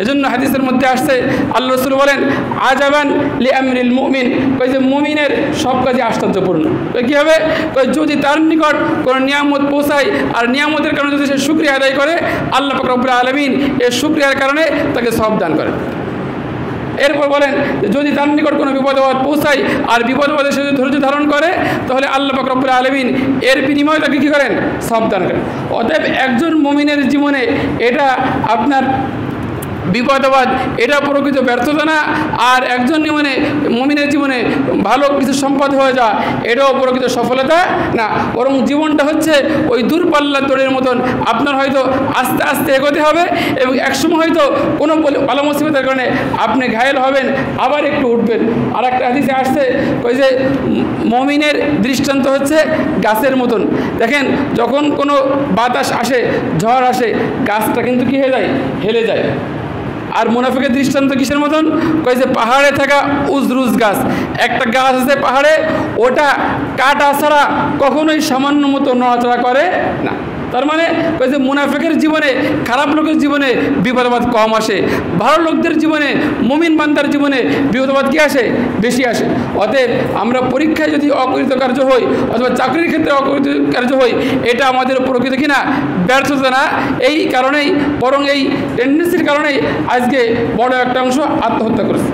এজন্য হাদিসের মধ্যে আসছে আল্লাহ রাসূল বলেন আজাবান লিআমরিল মুমিন, কই যে মুমিনের সব কাজে আশ্চর্যপূর্ণ। কী হবে? কই যদি তার নিকট কোনো নিয়ামত পৌঁছায় আর নিয়ামতের কারণে যদি সে শুকরিয়া আদায় করে, আল্লাহ পাক রব্বুল আলামিন এই শুকরিয়ার কারণে তাকে সওয়াব দান করেন। এরপর বলেন যদি তার নিকট কোনো বিপদ আপদ পৌঁছায় আর বিপদ আপদে সে যদি ধৈর্য ধারণ করে, তাহলে আল্লাহ পাক রব্বুল আলামিন এর বিনিময়ে তাকে কী করেন? সওয়াব দান করেন। অতএব একজন মুমিনের জীবনে এটা আপনার বিপদ আপদ এটা প্রকৃত ব্যর্থতা না, আর একজন মুমিনের জীবনে ভালো কিছু সম্পদ হয়ে যাওয়া এটাও প্রকৃত সফলতা না, বরং জীবনটা হচ্ছে ওই দূরপাল্লার দৌড়ের মতন। আপনার হয়তো আস্তে আস্তে এগোতে হবে এবং একসময় হয়তো কোনো ভালো মুসিবতের কারণে আপনি ঘায়েল হবেন, আবার একটু উঠবেন। আর একটা হাদিসে আসছে ওই যে মুমিনের দৃষ্টান্ত হচ্ছে গাছের মতন। দেখেন যখন কোনো বাতাস আসে, ঝড় আসে, গাছটা কিন্তু কী হয়ে যায়? হেলে যায়। আর মুনাফিকের দৃষ্টান্ত কিসের মতন? কই যে পাহাড়ে থাকা উজরুজ গাছ, একটা গাছ আছে পাহাড়ে, ওটা কাটা ছাড়া কখনোই সামান্য মতো নড়াচড়া করে না। তার মানে কই যে মুনাফিকের জীবনে, খারাপ লোকের জীবনে বিপদ আপদ কম আসে, ভালো লোকদের জীবনে, মুমিন বান্দার জীবনে বিপদ আপদ কী আসে? বেশি আসে। অতএব আমরা পরীক্ষায় যদি অকৃতকার্য হই অথবা চাকরির ক্ষেত্রে অকৃতকার্য হই, এটা আমাদের প্রকৃত কিনা ব্যর্থতা না। এই কারণেই, বরং এই টেন্ডেন্সির কারণেই আজকে বড় একটা অংশ আত্মহত্যা করেছে।